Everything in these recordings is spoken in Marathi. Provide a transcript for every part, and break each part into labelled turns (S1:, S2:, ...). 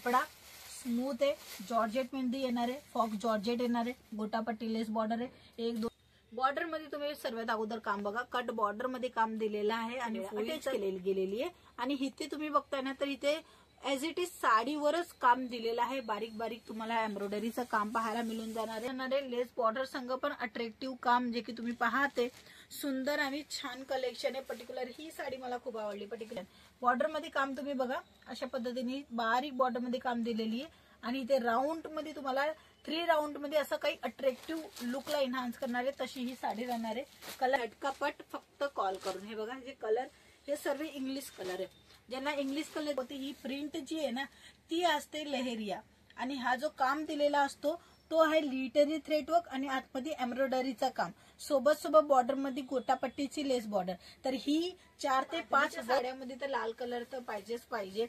S1: कपडा स्मूथ आहे, जॉर्जेट मेहंदी येणार आहे, फॉक्स जॉर्जेट येणार आहे, गोटापट्टी लेस बॉर्डर आहे, 1 2 बॉर्डर मध्ये तुम्ही सर्वात अगोदर काम बघा, कट बॉर्डर मध्ये काम दिलेलं आहे आणि अटॅच केलेली गेलेली आहे आणि इथे तुम्ही बघताय ना तर इथे ऍज इट इज साडीवरच काम दिलेलं आहे, बारीक बारीक तुम्हाला एम्ब्रॉयडरीचं काम पाहायला मिळून जाणार आहे। लेस बॉर्डर संघ पण अट्रॅक्टिव्ह काम जे की तुम्ही पाहते सुंदर आणि छान कलेक्शन आहे। पर्टिक्युलर ही साडी मला खूप आवडली। पर्टिक्युलर बॉर्डर मध्ये काम तुम्ही बघा, अशा पद्धतीने बारीक बॉर्डर मध्ये काम दिलेली आहे आणि इथे राऊंड मध्ये तुम्हाला 3 राऊंड मध्ये असं काही अट्रॅक्टिव्ह लुकला एनहान्स करणारे तशी ही साडी राहणार आहे। कलर झटकापट फक्त कॉल करून, हे बघा हे कलर हे सर्व इंग्लिश कलर आहे। ज्यांना इंग्लिश कलर होती ही प्रिंट जी आहे ना ती असते लहेरिया आणि हा जो काम दिलेला असतो तो आहे लिटरी थ्रेडवर्क आणि आतमध्ये एम्ब्रॉयडरीचा काम, सोबत सोबत बॉर्डर मध्ये गोटापट्टीची लेस बॉर्डर। तर ही 4 ते 5 साड्यामध्ये तर लाल कलर तर पाहिजेच पाहिजे।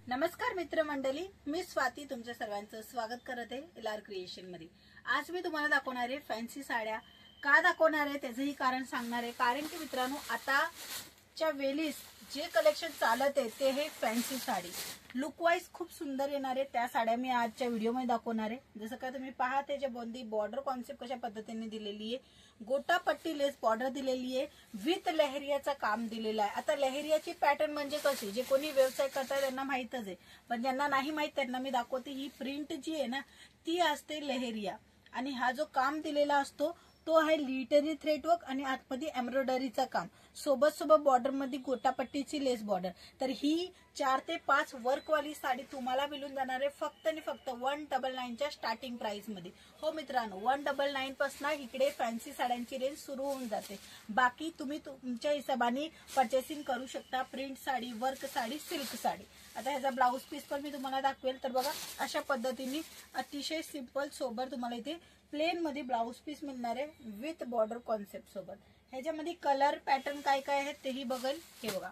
S1: नमस्कार मित्रमंडळी, मी स्वाती तुमच्या सर्वांचं स्वागत करत आहे एलआर क्रिएशन मध्ये। आज मी तुम्हाला दाखवणार आहे फॅन्सी साड्या। का दाखवणार आहे त्याचंही कारण सांगणार आहे, कारण की मित्रांनो आताच्या वेळीस जे कलेक्शन चालत आहे ते हे फॅन्सी साडी लुक वाईज खूप सुंदर येणार आहे, त्या साड्या मी आजच्या व्हिडिओमध्ये दाखवणार आहे। जसं का तुम्ही पाहते जे बोंदी बॉर्डर कॉन्सेप्ट कशा पद्धतीने दिलेली आहे, गोटापट्टी लेस बॉर्डर दिलेली आहे, विथ लहेरियाचं काम दिलेलं आहे। आता लहेरियाची पॅटर्न म्हणजे कशी, जे कोणी व्यवसाय करतात त्यांना माहितच आहे, पण ज्यांना नाही माहित त्यांना मी दाखवते। ही प्रिंट जी आहे ना ती असते लहेरिया आणि हा जो काम दिलेला असतो तो आहे लिटरी थ्रेडवर्क आणि आतमध्ये एम्ब्रॉयडरीचा काम, सोबत सोबत बॉर्डर मध्ये गोटापट्टीची लेस बॉर्डर। तर ही 4 ते 5 वर्कवाली साडी तुम्हाला मिळून जाणार आहे फक्त आणि फक्त 199च्या स्टार्टिंग प्राइस मध्ये। हो मित्रांनो, 199 पासून इकडे फॅन्सी साड्यांची रेंज सुरू होऊन जाते। बाकी तुम्ही तुमच्या हिशोबाने परचेसिंग करू शकता, print sari, work sari, silk sari. आता ह्याचा ब्लाउज पीस पण मी तुम्हाला दाखवेल। तर बघा अशा पद्धतीने अतिशय सिंपल सोबर तुम्हाला इथे प्लेन मध्ये ब्लाउज पीस मिळणार आहे विथ बॉर्डर कॉन्सेप्ट सोबत। ह्याच्यामध्ये कलर पॅटर्न काय काय आहेत तेही बघेल। हे बघा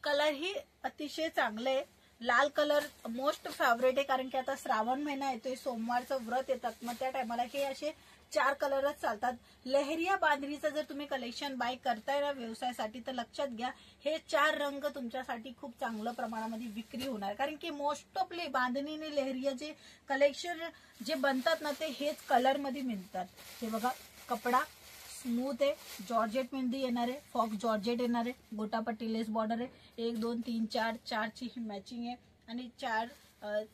S1: कलर ही अतिशय चांगले आहे, लाल कलर मोस्ट फेवरेट आहे, कारण की आता श्रावण महिना येतोय, सोमवारचं व्रत येतात, मग त्या टायमाला हे असे 4 कलरच चालतात। लहेरिया बांधणीचं जर तुम्ही कलेक्शन बाय करताय ना व्यवसायासाठी तर लक्षात घ्या हे 4 रंग तुमच्यासाठी खूप चांगल्या प्रमाणामध्ये विक्री होणार, कारण की मोस्ट ऑफली बांधणी आणि लहेरिया जे कलेक्शन जे बनतात ना ते हेच कलर मध्ये मिळतात। हे बघा कपडा स्मूथ आहे, जॉर्जेट मेहंदी येणार आहे, फॉक्स जॉर्जेट येणार आहे, गोटापट्टी लेस बॉर्डर आहे, 1 2 3 4 ची ही मॅचिंग आहे आणि 4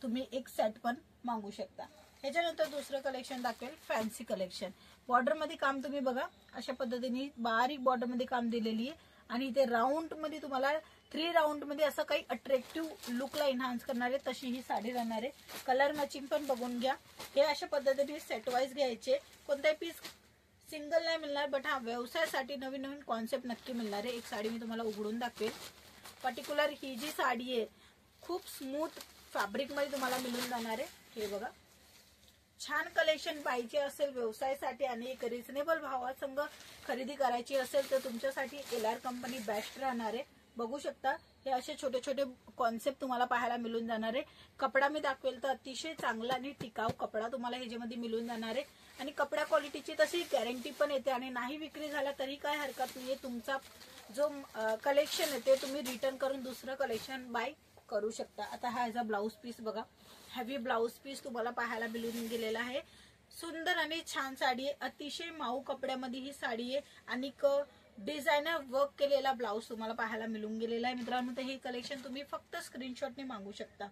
S1: तुम्ही एक सेट पण मागू शकता। ह्याच्यानंतर दुसरं कलेक्शन दाखवेल फॅन्सी कलेक्शन। बॉर्डर मध्ये काम तुम्ही बघा, अशा पद्धतीने बारीक बॉर्डर मध्ये काम दिलेली आहे आणि इथे राऊंड मध्ये तुम्हाला 3 राऊंड मध्ये असं काही अट्रॅक्टिव्ह लुकला एनहान्स करणारे तशी ही साडी राहणार आहे। कलर मॅचिंग पण बघून घ्या, हे अशा पद्धतीने सेट वाईज घ्यायचे, कोणताही पीस सिंगल नाही मिळणार, बट हा व्यवसायासाठी नवीन नवीन कॉन्सेप्ट नक्की मिळणार आहे। एक साडी मी तुम्हाला उघडून दाखवेल। पर्टिक्युलर ही जी साडी आहे खूप स्मूथ फॅब्रिक मध्ये तुम्हाला मिळून जाणार आहे। हे बघा छान कलेक्शन पाहिजे असेल व्यवसायासाठी आणि एक रिझनेबल भावासंग खरेदी करायची असेल तर तुमच्यासाठी एलआर कंपनी बेस्ट राहणार आहे। बघू शकता हे असे छोटे छोटे कॉन्सेप्ट तुम्हाला पाहायला मिळून जाणार आहे। कपडा मी दाखवेल तर अतिशय चांगला आणि टिकाऊ कपडा तुम्हाला ह्याच्यामध्ये मिळून जाणार आहे आणि कपडा क्वालिटीची तशी गॅरंटी पण येते आणि नाही विक्री झाला तरी काय हरकत नाहीये, तुमचा जो कलेक्शन आहे ते तुम्ही रिटर्न करून दुसरं कलेक्शन बाय करू शकता। आता हा ह्याचा ब्लाउज पीस बघा, हेवी ब्लाउज पीस तुम्हाला पाहायला मिळून गेलेला आहे। सुंदर आणि छान साडी आहे, अतिशय माऊ कपड्यामध्ये ही साडी आहे आणि डिझायनर वर्क केलेला ब्लाउज तुम्हाला पाहायला मिळून गेलेला आहे मित्रांनो। तर हे कलेक्शन तुम्ही फक्त स्क्रीनशॉटने मागू शकता।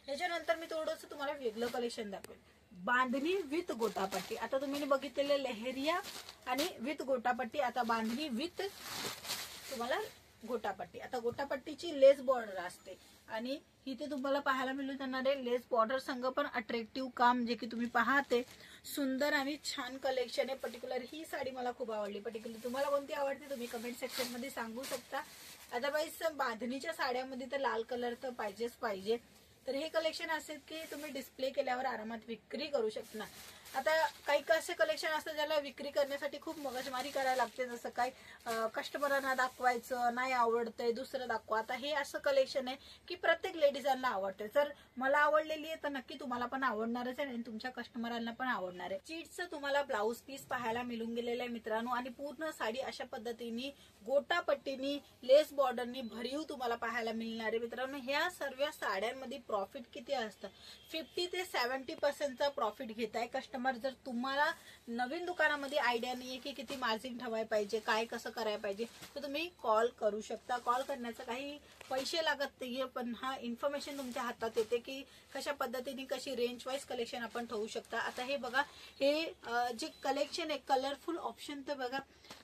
S1: ह्याच्यानंतर मी थोडंसं तुम्हाला वेगळं कलेक्शन दाखवेल, बांधणी विथ गोटापट्टी। आता तुम्ही बघितलेले लहेरिया आणि विथ गोटापट्टी, आता बांधणी विथ तुम्हाला गोटापट्टी। आता गोटापट्टीची लेस बॉर्डर असते आणि इथे तुम्हाला पाहायला मिळून जाणार आहे लेस बॉर्डर संघ पण अट्रॅक्टिव्ह काम जे की तुम्ही पाहते सुंदर आणि छान कलेक्शन आहे। पर्टिक्युलर ही साडी मला खूप आवडली। पर्टिक्युलर तुम्हाला कोणती आवडते तुम्ही कमेंट सेक्शन मध्ये सांगू शकता। अदरवाईज बांधणीच्या साड्यामध्ये तर लाल कलर तर पाहिजेच पाहिजे। तर हे कलेक्शन असेल की तुम्ही डिस्प्ले केल्यावर आरामात विक्री करू शकता। आता काही असे कलेक्शन असतात ज्याला विक्री करण्यासाठी खूप मगजमारी करायला लागते, जसं काही कस्टमरांना दाखवायचं नाही आवडतंय दुसरं दाखवा. आता हे असं कलेक्शन आहे की प्रत्येक लेडीजांना आवडते. जर मला आवडलेली आहे तर नक्की तुम्हाला पण आवडणारच आहे आणि तुमच्या कस्टमरांना पण आवडणार आहे. चीटचं तुम्हाला ब्लाऊज पीस पाहायला मिळून गेलेलं आहे मित्रांनो, आणि पूर्ण साडी अशा पद्धतीने गोटा पट्टीनी लेस बॉर्डरनी भरीव तुम्हाला पाहायला मिळणार आहे मित्रांनो. ह्या सर्व साड्यांमध्ये प्रॉफिट किती असतं, 50 ते 70% प्रॉफिट घेत आहे कस्टमर. जर तुम्हाला नवीन दुकानामध्ये आयडिया नाहीये की किती मार्जिन ठेवायला पाहिजे, काय कसं करायला पाहिजे, तर तुम्ही कॉल करू शकता. कॉल करण्याचं काही पैसे लागत नाहीये, पण हा इन्फॉर्मेशन तुमच्या हातात येते की कशा पद्धतीने कशी रेंज वाईज कलेक्शन आपण ठेवू शकता. आता हे बघा, हे जे कलेक्शन आहे कलरफुल ऑप्शन, तर बघा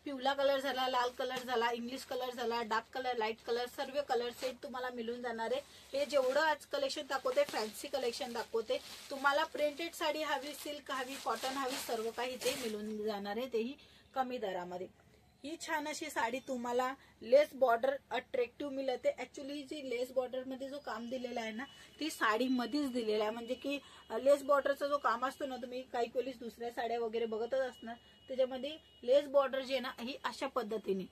S1: पिवळा कलर झाला, लाल कलर झाला, इंग्लिश कलर झाला, डार्क कलर, लाईट कलर, सर्व कलर सेट तुम्हाला मिळून जाणार आहे. हे जेवढं आज कलेक्शन दाखवते फॅन्सी कलेक्शन दाखवते. तुम्हाला प्रिंटेड साडी हवी, सिल्क हवी, कॉटन हवी, सर्व काही ते मिळून जाणार आहे, तेही कमी दरामध्ये. ही छान अशी साडी तुम्हाला लेस बॉर्डर अट्रॅक्टिव्ह मिळते. ऍक्च्युली जी लेस बॉर्डर मध्ये जो काम दिलेला आहे ना, ती साडी मध्येच दिलेला आहे. म्हणजे की लेस बॉर्डरचा जो काम असतो ना, तुम्ही काही वेळेस दुसऱ्या साड्या वगैरे बघतच असणार, त्याच्यामध्ये लेस बॉर्डर जी आहे ना, ही अशा पद्धतीने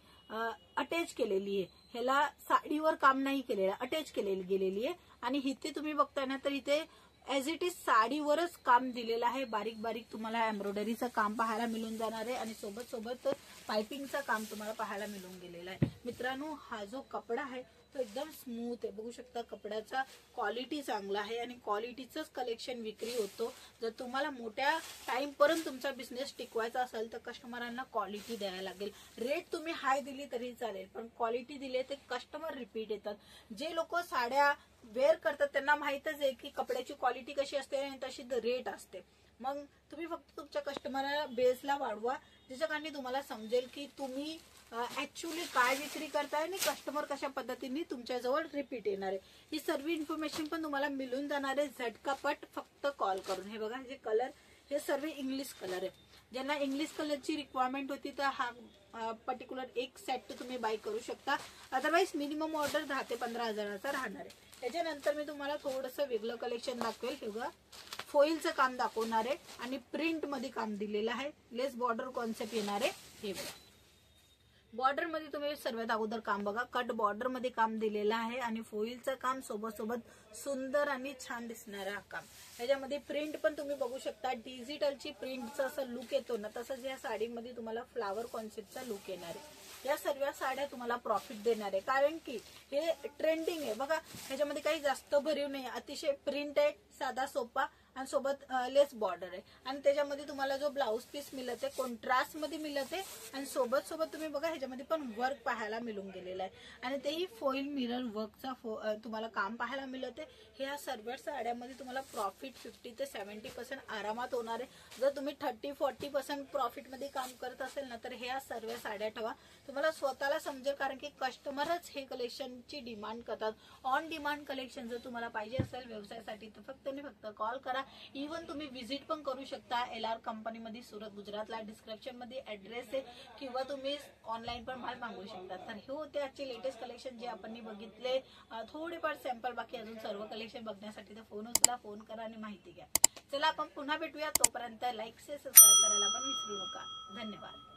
S1: अटॅच केलेली आहे. ह्याला साडीवर काम नाही केलेलं, अटॅच केलेली गेलेली आहे. आणि इथे तुम्ही बघताय ना, तर इथे ऍज इट इज साडीवरच काम दिलेलं आहे. बारीक बारीक तुम्हाला एम्ब्रॉयडरीचं काम पाहायला मिळून जाणार आहे आणि सोबत सोबत पायपिंगचं काम तुम्हाला पाहायला मिळून गेलेलं आहे मित्रांनो. हा जो कपडा आहे तो एकदम स्मूथ आहे, बघू शकता. कपड्याचा क्वालिटी चांगला आहे आणि क्वालिटीचंच कलेक्शन विक्री होतो. जर तुम्हाला मोठ्या टाइम पर्यंत तुमचा बिझनेस टिकवायचा असेल तर कस्टमरांना क्वालिटी द्यायला लागेल. रेट तुम्ही हाय दिली तरी चालेल, पण क्वालिटी दिली ते कस्टमर रिपीट येतात. जे लोक साड्या वेअर करतात त्यांना माहितच आहे की कपड्याची क्वालिटी कशी असते आणि तशी रेट असते. मग तुम्ही फक्त तुमच्या कस्टमरला बेसला वाढवा, ज्याच्या कारणी तुम्हाला समजेल की तुम्ही ऍक्च्युली काय विक्री करताय आणि कस्टमर कशा पद्धतीने तुमच्याजवळ रिपीट येणार आहे. ही सर्व इन्फॉर्मेशन पण तुम्हाला मिळून जाणार आहे झटकापट फक्त कॉल करून. हे बघा, जे कलर हे सर्व इंग्लिश कलर आहे. ज्यांना इंग्लिश कलरची रिक्वायरमेंट होती तर हा पर्टिक्युलर एक सेट तुम्ही बाय करू शकता. अदरवाईज मिनिमम ऑर्डर 10 ते 15 हजाराचा राहणार आहे. त्याच्यानंतर मी तुम्हाला थोडंसं वेगळं कलेक्शन दाखवेल. हे बघा, फोइलचं काम दाखवणार आहे आणि प्रिंट मध्ये काम दिलेलं आहे. लेस बॉर्डर कॉन्सेप्ट येणार आहे. हे बघा, बॉर्डर मध्ये तुम्ही सर्वात अगोदर काम बघा, कट बॉर्डर मध्ये काम दिलेलं आहे आणि फोइलचं काम सोबत सोबत सुंदर आणि छान दिसणारं काम. याच्यामध्ये प्रिंट पण तुम्ही बघू शकता, डिजिटलची प्रिंटचा असं लुक येतो ना, तसंच या साडीमध्ये तुम्हाला फ्लावर कॉन्सेप्टचा लुक येणार आहे. या सर्व साड्या तुम्हाला प्रॉफिट देणार आहे, कारण की हे ट्रेंडिंग आहे. बघा, ह्याच्यामध्ये काही जास्त भरीव नाही, अतिशय प्रिंट आहे, साधा सोपा आणि सोबत लेस बॉर्डर आहे. आणि त्याच्यामध्ये तुम्हाला जो ब्लाऊज पीस मिळते कॉन्ट्रास्ट मध्ये मिळते आणि सोबत सोबत तुम्ही बघा ह्याच्यामध्ये पण वर्क पाहायला मिळून गेलेलं आहे आणि तेही फॉईल मिरर वर्कचा तुम्हाला काम पाहायला मिळते. ह्या सर्व साड्यामध्ये तुम्हाला प्रॉफिट 50 ते 70% आरामात होणार आहे. जर तुम्ही 30-40% प्रॉफिट मध्ये काम करत असेल ना, तर ह्या सर्व साड्या ठेवा, तुम्हाला स्वतःला समजेल. कारण की कस्टमरच हे कलेक्शनची डिमांड करतात. ऑन डिमांड कलेक्शन जर तुम्हाला पाहिजे असेल व्यवसायासाठी तर फक्त आणि फक्त कॉल करा. इव्हन तुम्ही व्हिजिट पण करू शकता LR कंपनीमध्ये सुरत गुजरातला. डिस्क्रिप्शन मध्ये ऍड्रेस आहे, किंवा तुम्ही ऑनलाईन पण माल मागवू शकता. तर हे होते आजचे लेटेस्ट कलेक्शन जे आपण बघितले, थोडेफार सॅम्पल. बाकी अजून सर्व कलेक्शन बघण्यासाठी तर फोन उचला, फोन करा आणि माहिती घ्या. चला आपण पुन्हा भेटूया. तोपर्यंत लाईक से सबस्क्राईब करायला पण विसरू नका. धन्यवाद.